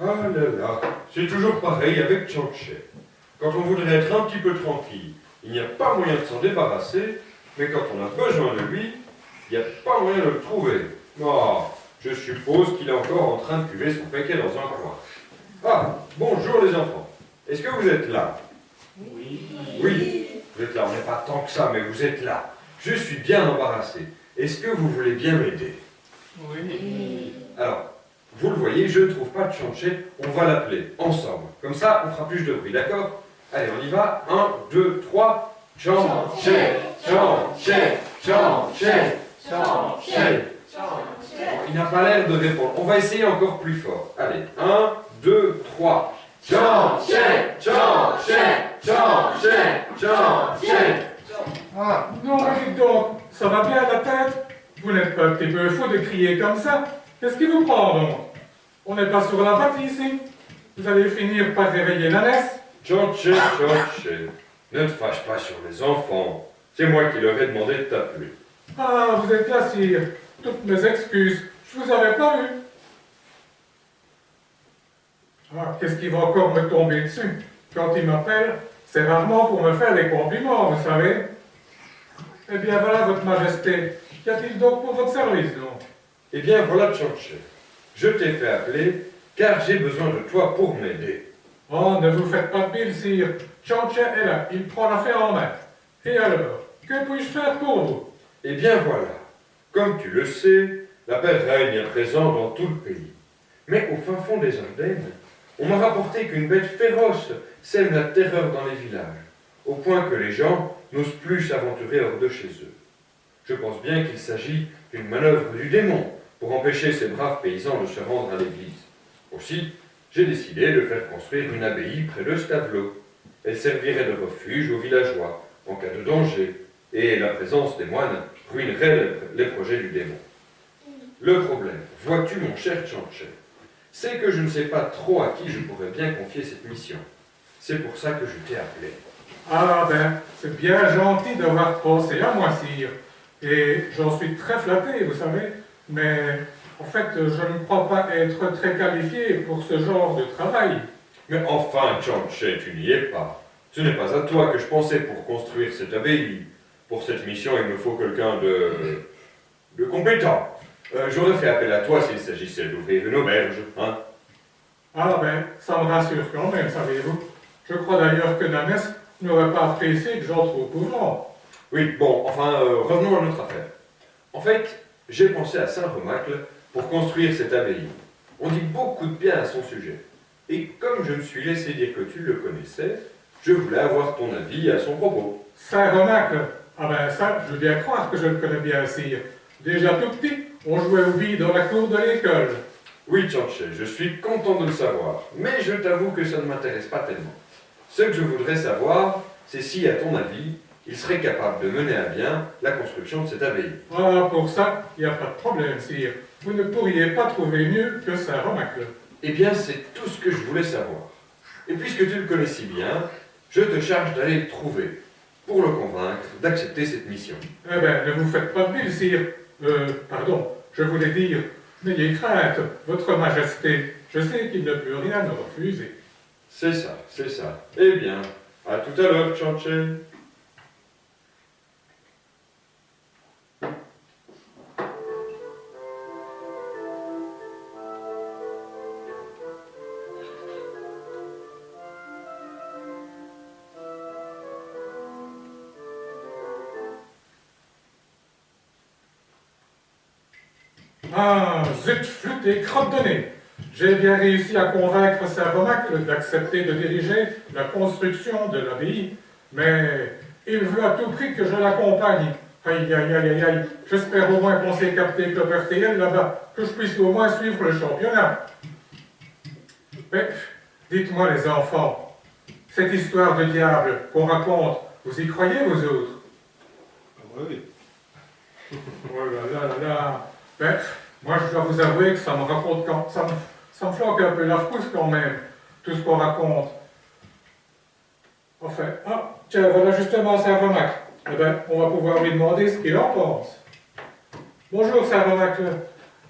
Ah là là, c'est toujours pareil avec Tchanché. Quand on voudrait être un petit peu tranquille, il n'y a pas moyen de s'en débarrasser, mais quand on a besoin de lui, il n'y a pas moyen de le trouver. Oh, je suppose qu'il est encore en train de cuver son paquet dans un coin. Ah, bonjour les enfants. Est-ce que vous êtes là? Oui. Oui, vous êtes là, on n'est pas tant que ça, mais vous êtes là. Je suis bien embarrassé. Est-ce que vous voulez bien m'aider? Oui. Alors, vous le voyez, je ne trouve pas de Tchanché, on va l'appeler ensemble. Comme ça, on fera plus de bruit, d'accord? Allez, on y va. 1, 2, 3. Tchanché, Tchanché, Tchanché, Tchanché. Il n'a pas l'air de répondre. On va essayer encore plus fort. Allez, 1, 2, 3. Tchanché, Tchanché, Tchanché, Tchanché. Ah, non, mais dites donc, ça va bien à la tête? Vous n'êtes pas un petit peu fou de crier comme ça? Qu'est-ce qui vous prend donc? On n'est pas sur la bâtisse ici. Vous allez finir par réveiller la Ness. Tchanché, Tchanché. Ne te fâche pas sur les enfants. C'est moi qui leur ai demandé de t'appeler. Ah, vous êtes là, sire. Toutes mes excuses. Je vous avais pas vu. Ah, qu'est-ce qui va encore me tomber dessus? Quand il m'appelle, c'est rarement pour me faire des compliments, vous savez. Eh bien voilà, votre majesté. Qu'y a-t-il donc pour votre service, donc? Eh bien, voilà Tchanché. Je t'ai fait appeler car j'ai besoin de toi pour m'aider. Oh, ne vous faites pas de bile, sire. Tchanché est là, il prend l'affaire en main. Et alors, que puis-je faire pour vous? Eh bien, voilà. Comme tu le sais, la paix règne à présent dans tout le pays. Mais au fin fond des Ardennes, on m'a rapporté qu'une bête féroce sème la terreur dans les villages, au point que les gens n'osent plus s'aventurer hors de chez eux. Je pense bien qu'il s'agit d'une manœuvre du démon pour empêcher ces braves paysans de se rendre à l'église. Aussi, j'ai décidé de faire construire une abbaye près de Stavelot. Elle servirait de refuge aux villageois en cas de danger, et la présence des moines ruinerait les projets du démon. Le problème, vois-tu mon cher Tchanché, c'est que je ne sais pas trop à qui je pourrais bien confier cette mission. C'est pour ça que je t'ai appelé. Ah ben, c'est bien gentil d'avoir pensé à moi, sire. Et j'en suis très flatté, vous savez. Mais en fait, je ne crois pas être très qualifié pour ce genre de travail. Mais enfin, Tchanché, tu n'y es pas. Ce n'est pas à toi que je pensais pour construire cette abbaye. Pour cette mission, il me faut quelqu'un de compétent. J'aurais fait appel à toi s'il s'agissait d'ouvrir une auberge, hein? Ah ben, ça me rassure quand même, savez-vous. Je crois d'ailleurs que Nanès n'aurait pas apprécié que j'entre au couvent. Oui, bon, enfin, revenons à notre affaire. En fait, j'ai pensé à Saint-Remacle pour construire cette abbaye. On dit beaucoup de bien à son sujet. Et comme je me suis laissé dire que tu le connaissais, je voulais avoir ton avis à son propos. Saint-Remacle, ah ben ça, je veux bien croire que je le connais bien, sire. Déjà tout petit, on jouait aux billes dans la cour de l'école. Oui, Tchanché, je suis content de le savoir, mais je t'avoue que ça ne m'intéresse pas tellement. Ce que je voudrais savoir, c'est si, à ton avis, il serait capable de mener à bien la construction de cette abbaye. Ah, pour ça, il n'y a pas de problème, sire. Vous ne pourriez pas trouver mieux que Saint-Remacle. Eh bien, c'est tout ce que je voulais savoir. Et puisque tu le connais si bien, je te charge d'aller le trouver, pour le convaincre d'accepter cette mission. Eh ben, ne vous faites pas de bile, sire. Pardon, je voulais dire, n'ayez crainte, votre majesté. Je sais qu'il ne peut rien me refuser. C'est ça, c'est ça. Eh bien, à tout à l'heure, Tchanché. Ah, zut, flûte et crotte de nez. J'ai bien réussi à convaincre Saint-Remacle d'accepter de diriger la construction de l'abbaye, mais il veut à tout prix que je l'accompagne. Aïe, aïe, aïe, aïe, aïe. J'espère au moins qu'on s'est capté Clopertiel là-bas, que je puisse au moins suivre le championnat. Mais, dites-moi les enfants, cette histoire de diable qu'on raconte, vous y croyez vous autres? Oui. Oh là là là là. Ben, moi, je dois vous avouer que ça me raconte quand... Ça me flanque un peu la frousse quand même, tout ce qu'on raconte. Enfin, ah, tiens, voilà justement Saint-Remacle. Eh ben, on va pouvoir lui demander ce qu'il en pense. Bonjour Saint-Remacle.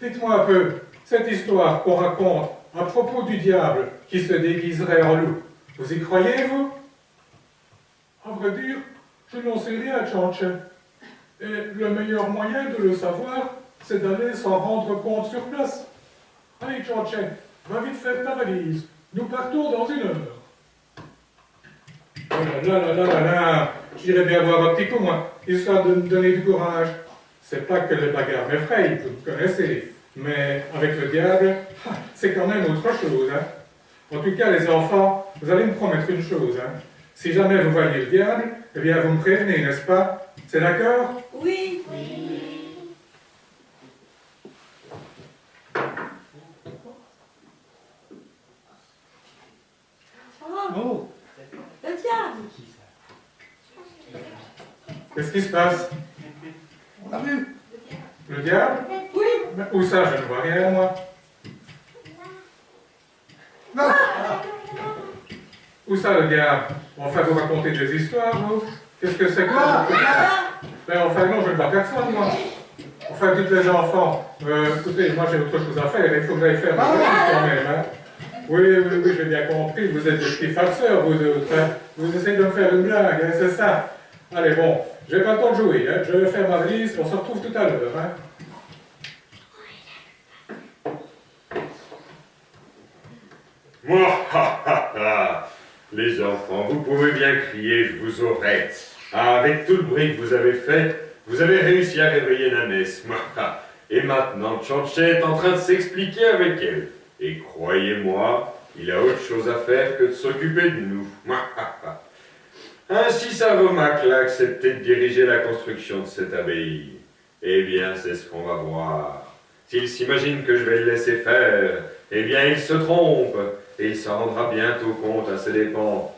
Dites-moi un peu, cette histoire qu'on raconte, à propos du diable qui se déguiserait en loup. Vous y croyez, vous? À vrai dire, je n'en sais rien, Tchanché. Et le meilleur moyen de le savoir, c'est d'aller s'en rendre compte sur place. Allez, Tchanché, va vite faire ta valise. Nous partons dans 1 heure. Oh là, j'irai bien voir un petit coup, moi, histoire de me donner du courage. C'est pas que les bagarres m'effraient, vous me connaissez, mais avec le diable, c'est quand même autre chose, hein. En tout cas, les enfants, vous allez me promettre une chose, hein. Si jamais vous voyez le diable, eh bien, vous me prévenez, n'est-ce pas? C'est d'accord? Oui. Oh, Oh, le diable. Qu'est-ce qui se passe? on l'a vu. Le diable? Oui. Mais où ça? Je ne vois rien, moi. Non. Où ça, le diable? Enfin, vous racontez des histoires, vous? Qu'est-ce que c'est que ça? Là. Mais enfin, non, je ne vois personne, moi. Enfin, dites les enfants, écoutez, moi j'ai autre chose à faire, il faut que j'aille faire ma valise quand même, hein. Oui, j'ai bien compris, vous êtes des petits farceurs, vous autres, hein. Vous essayez de me faire une blague, hein, c'est ça. Allez, bon, j'ai pas le temps de jouer, hein. Je vais faire ma valise, on se retrouve tout à l'heure, hein. Moi, les enfants, vous pouvez bien crier, je vous aurai. Ah, avec tout le bruit que vous avez fait, vous avez réussi à réveiller Nanès. Et maintenant, Tchanché est en train de s'expliquer avec elle. Et croyez-moi, il a autre chose à faire que de s'occuper de nous. Ainsi, Saint-Romac a accepté de diriger la construction de cette abbaye. Eh bien, c'est ce qu'on va voir. S'il s'imagine que je vais le laisser faire, eh bien, il se trompe. Et il s'en rendra bientôt compte à ses dépens.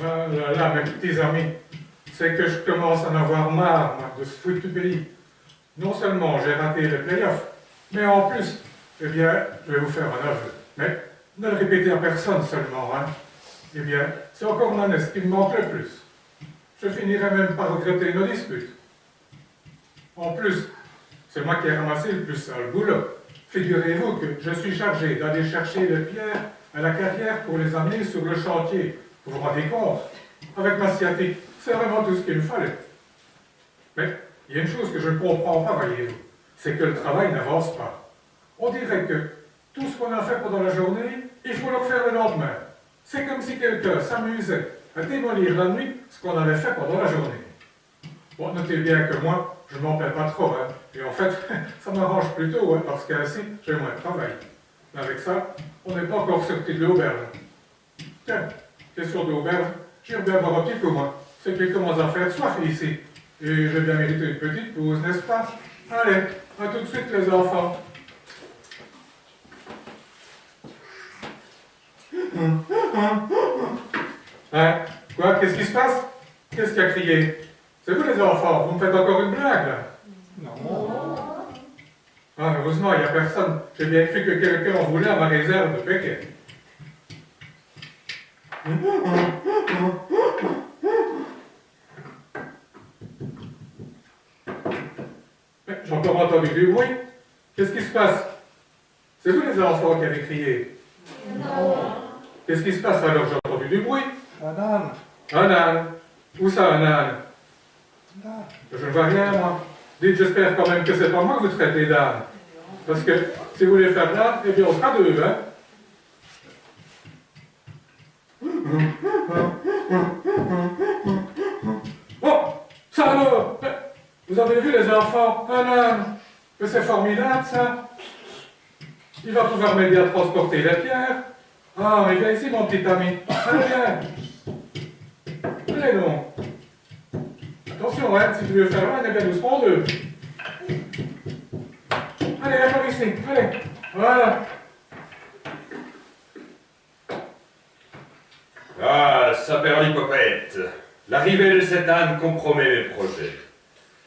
Ah là, mes petits amis, c'est que je commence à en avoir marre, moi, de ce foot du pays. Non seulement j'ai raté les playoffs, mais en plus, eh bien, je vais vous faire un aveu. Mais ne le répétez à personne seulement, hein. Eh bien, c'est encore Nanès qui me manque le plus. Je finirai même par regretter nos disputes. En plus, c'est moi qui ai ramassé le plus sale boulot. Figurez-vous que je suis chargé d'aller chercher les pierres à la carrière pour les amener sur le chantier. Vous vous rendez compte? Avec ma sciatique, c'est vraiment tout ce qu'il me fallait. Mais il y a une chose que je ne comprends pas, voyez-vous, c'est que le travail n'avance pas. On dirait que tout ce qu'on a fait pendant la journée, il faut le refaire le lendemain. C'est comme si quelqu'un s'amusait à démolir la nuit ce qu'on avait fait pendant la journée. Bon, notez bien que moi, je ne m'en plains pas trop, hein. Et en fait, ça m'arrange plutôt, hein, parce qu'ainsi, j'ai moins de travail. Mais avec ça, on n'est pas encore sorti de l'auberge. Tiens, question d'auberge, j'irai bien voir un petit peu, moi. C'est qu'il commence à faire soif ici. Et j'ai bien mérité une petite pause, n'est-ce pas? Allez, à tout de suite, les enfants. Hein? Quoi? Qu'est-ce qui se passe? Qu'est-ce qui a crié? C'est vous, les enfants, vous me faites encore une blague, là? Non. Ah, heureusement, il n'y a personne. J'ai bien cru que quelqu'un en voulait à ma réserve de Pékin. Mais j'ai encore entendu du bruit. Qu'est-ce qui se passe? C'est vous les enfants qui avez crié. Non. Qu'est-ce qui se passe alors? J'ai entendu du bruit. Un âne. Un âne. Où ça, un âne? Là. Je ne vois rien, moi. Dites, j'espère quand même que c'est pas moi que vous traitez d'âne. Parce que si vous voulez faire l'âne, eh bien on sera deux, hein. Oh, ça alors! Vous avez vu les enfants? Un âne! Mais c'est formidable, ça! Il va pouvoir m'aider à transporter les pierres. Ah, mais viens ici, mon petit ami. Allez, viens. Allez donc. Attention, hein, si tu veux faire l'âne, eh bien nous serons deux. Allez, viens par ici. Allez. Voilà. Ah, saperlipopette, l'arrivée de cet âne compromet mes projets.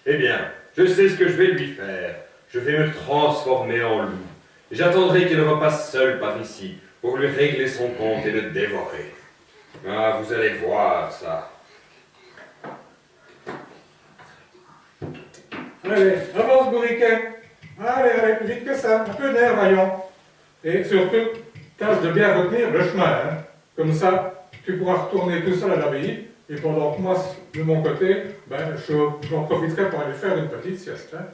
Eh bien, je sais ce que je vais lui faire. Je vais me transformer en loup. J'attendrai qu'il repasse seul par ici pour lui régler son compte et le dévorer. Ah, vous allez voir ça. Allez, avance, bourriquet. Allez, allez, plus vite que ça. Un peu d'air, voyons. Et surtout, tâche de bien retenir le chemin, hein. Comme ça, tu pourras retourner tout seul à l'abbaye. Et pendant que moi, de mon côté, ben, j'en profiterai pour aller faire une petite sieste, hein.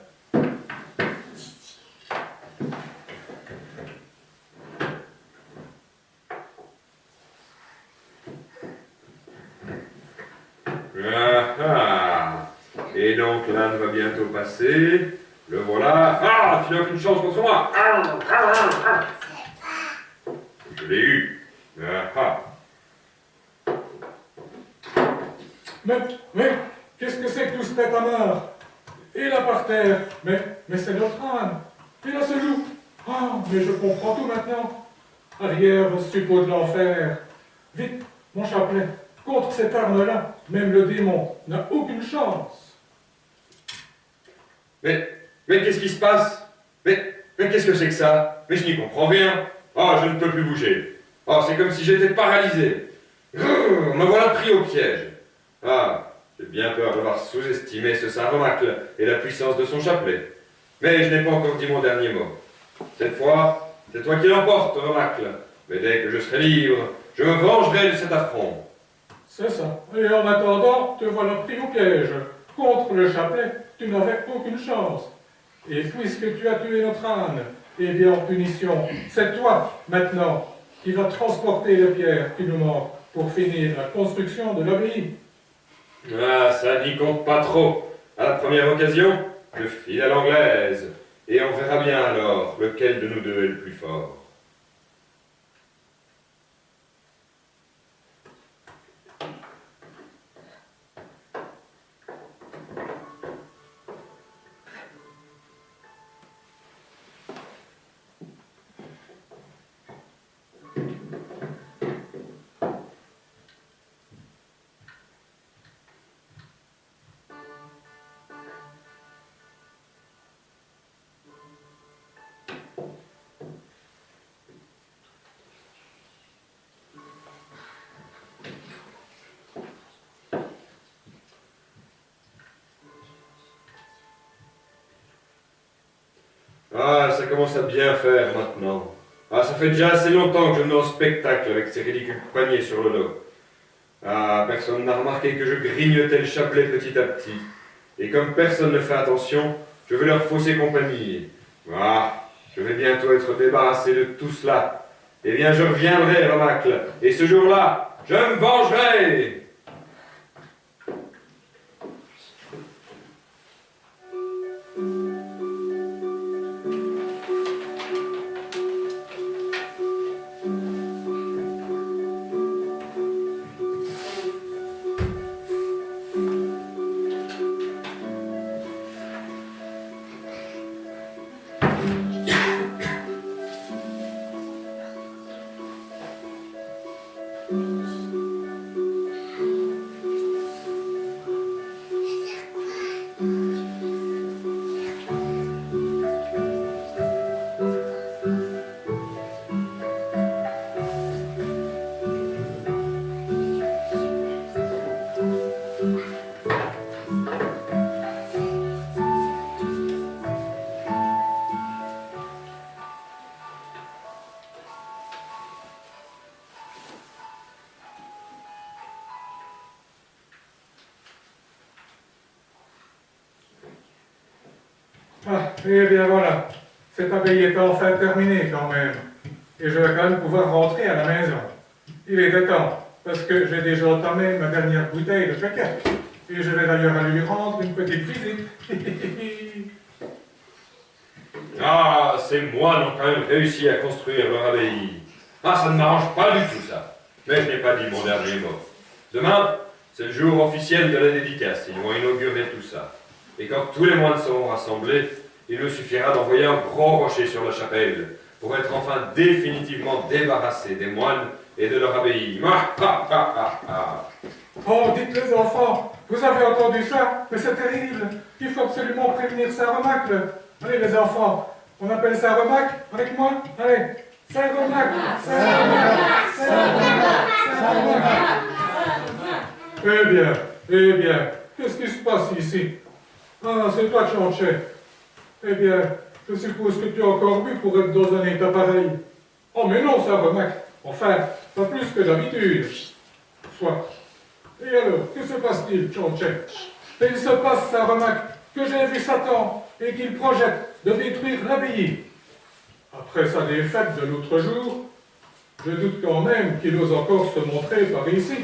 Ah, ah. Et donc l'âne va bientôt passer. Le voilà. Ah, tu n'as aucune chance contre moi. Ah, ah, ah, ah. Je l'ai eu. Ah, ah. Mais, qu'est-ce que c'est que tout ce net à mort? Et là par terre, mais c'est notre âne. Et là ce loup. Ah, mais je comprends tout maintenant. Arrière, suppôt de l'enfer. Vite, mon chapelet. Contre cette arme-là, même le démon n'a aucune chance. Mais qu'est-ce qui se passe? Mais qu'est-ce que c'est que ça? Mais je n'y comprends rien. Ah, je ne peux plus bouger. Ah, c'est comme si j'étais paralysé. Me voilà pris au piège. Ah, j'ai bien peur d'avoir sous-estimé ce Saint-Romacle et la puissance de son chapelet. Mais je n'ai pas encore dit mon dernier mot. Cette fois, c'est toi qui l'emportes, Romacle. Mais dès que je serai libre, je me vengerai de cet affront. C'est ça. Et en attendant, te voilà pris au piège. Contre le chapelet, tu n'avais aucune chance. Et puisque tu as tué notre âne, eh bien en punition, c'est toi, maintenant, qui vas transporter les pierres qui nous manquent pour finir la construction de l'abbaye. Ah, ça n'y compte pas trop. À la première occasion, je file à l'anglaise. Et on verra bien alors lequel de nous deux est le plus fort. Ah, ça commence à bien faire maintenant. Ah, ça fait déjà assez longtemps que je me mets en spectacle avec ces ridicules poignées sur le dos. Ah, personne n'a remarqué que je grignotais le chapelet petit à petit. Et comme personne ne fait attention, je vais leur fausser compagnie. Ah, je vais bientôt être débarrassé de tout cela. Eh bien, je reviendrai, Romacle, et ce jour-là, je me vengerai! Eh bien voilà, cette abbaye est enfin terminée quand même. Et je vais quand même pouvoir rentrer à la maison. Il était temps, parce que j'ai déjà entamé ma dernière bouteille de Pékin. Et je vais d'ailleurs aller lui rendre une petite visite. Ah, ces moines ont quand même réussi à construire leur abbaye. Ah, ça ne m'arrange pas du tout, ça. Mais je n'ai pas dit mon dernier mot. Demain, c'est le jour officiel de la dédicace. Ils vont inaugurer tout ça. Et quand tous les moines seront rassemblés, il me suffira d'envoyer un gros rocher sur la chapelle pour être enfin définitivement débarrassé des moines et de leur abbaye. Oh, dites les enfants, vous avez entendu ça? Mais c'est terrible. Il faut absolument prévenir Saint-Remacle. Allez les enfants, on appelle Saint-Remacle avec moi? Allez, Saint-Remacle, Saint-Remacle, Saint-Remacle, Saint-Remacle. Eh bien, qu'est-ce qui se passe ici? Ah, c'est toi, Chanchet. Eh bien, je suppose que tu as encore bu pour être dans un état pareil. Oh, mais non, Saint-Remacle. Enfin, pas plus que d'habitude. Soit. Et alors, que se passe-t-il, Chanchet? Il se passe, Saint-Remacle, que j'ai vu Satan et qu'il projette de détruire l'abbaye. Après sa défaite de l'autre jour, je doute quand même qu'il ose encore se montrer par ici.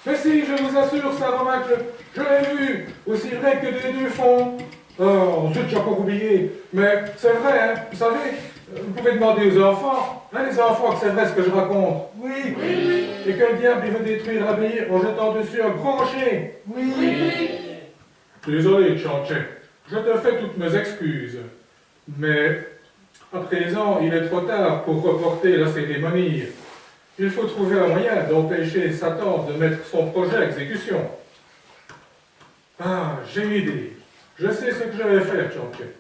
Mais si, je vous assure, Saint-Remacle, je l'ai vu, aussi vrai que des deux fonds. Oh, j'ai encore oublié, mais c'est vrai, hein, vous savez, vous pouvez demander aux enfants, hein, les enfants, que c'est vrai ce que je raconte. Oui. Et que le diable il veut détruire l'abbaye en jetant dessus un gros rocher. Oui. Désolé, Chanchet, je te fais toutes mes excuses. Mais à présent, il est trop tard pour reporter la cérémonie. Il faut trouver un moyen d'empêcher Satan de mettre son projet à exécution. Ah, j'ai une idée. Je sais ce que je vais faire, Chanchet.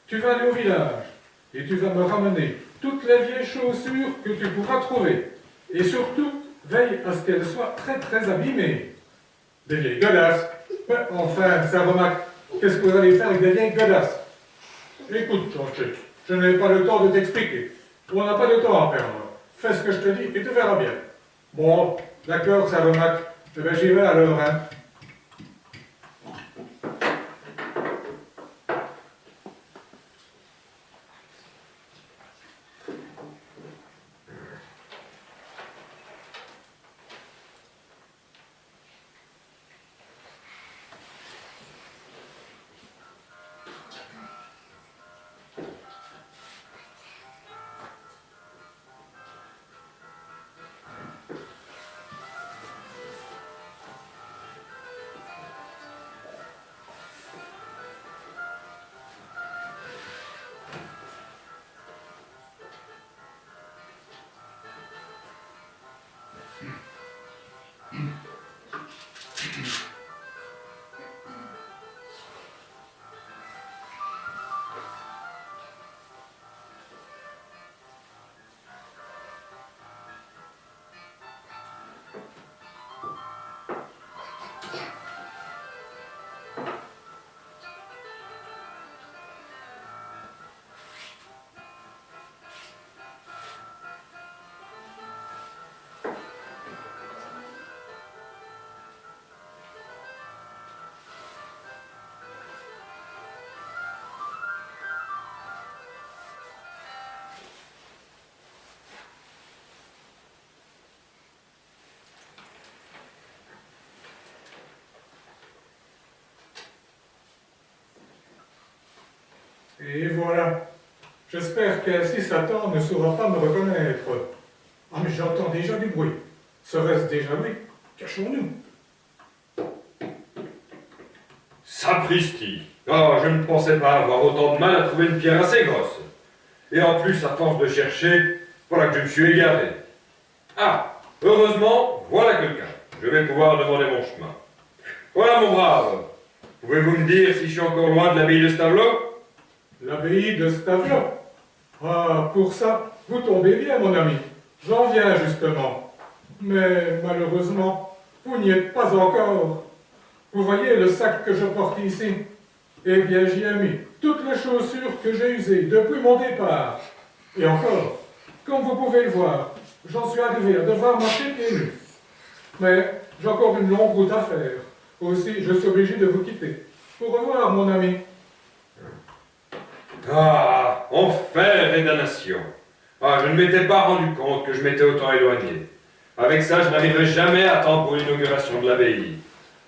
Tu vas aller au village et tu vas me ramener toutes les vieilles chaussures que tu pourras trouver. Et surtout, veille à ce qu'elles soient très très abîmées. Des vieilles godasses. Mais enfin, Saint-Remacle, qu'est-ce que vous allez faire avec des vieilles godasses? Écoute, Chanchet, je n'ai pas le temps de t'expliquer. On n'a pas de temps à perdre. Fais ce que je te dis et tu verras bien. Bon, d'accord, Saint-Remacle. Eh bien, j'y vais alors, hein. Et voilà. J'espère qu'ainsi Satan ne saura pas me reconnaître. Ah, mais j'entends déjà du bruit. Serait-ce déjà lui? Cachons-nous. Sapristi! Oh, je ne pensais pas avoir autant de mal à trouver une pierre assez grosse. Et en plus, à force de chercher, voilà que je me suis égaré. Ah, heureusement, voilà quelqu'un. Je vais pouvoir demander mon chemin. Voilà, mon brave. Pouvez-vous me dire si je suis encore loin de l'abbaye de Stavelot? L'abbaye de Stavelot. Ah, pour ça, vous tombez bien, mon ami. J'en viens, justement. Mais, malheureusement, vous n'y êtes pas encore. Vous voyez le sac que je porte ici? Eh bien, j'y ai mis toutes les chaussures que j'ai usées depuis mon départ. Et encore, comme vous pouvez le voir, j'en suis arrivé à devoir marcher pieds nus. Mais j'ai encore une longue route à faire. Aussi, je suis obligé de vous quitter. Au revoir, mon ami. Ah, enfer et damnation. Ah, je ne m'étais pas rendu compte que je m'étais autant éloigné. Avec ça, je n'arriverai jamais à temps pour l'inauguration de l'abbaye.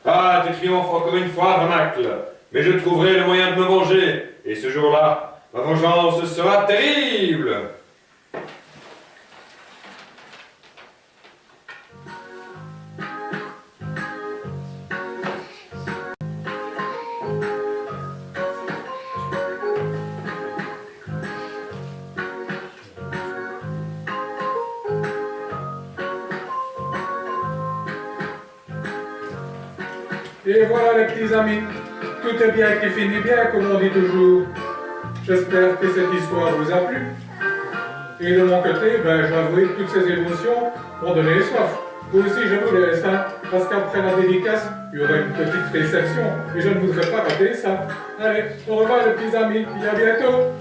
Ah, tu triomphes encore une fois, Ramacle, mais je trouverai le moyen de me venger, et ce jour-là, ma vengeance sera terrible. Et voilà les petits amis, tout est bien qui finit bien, comme on dit toujours. J'espère que cette histoire vous a plu. Et de mon côté, j'avoue que toutes ces émotions m'ont donné soif. Vous aussi, je vous laisse, hein, parce qu'après la dédicace, il y aura une petite réception, et je ne voudrais pas rater ça. Allez, au revoir les petits amis, et à bientôt.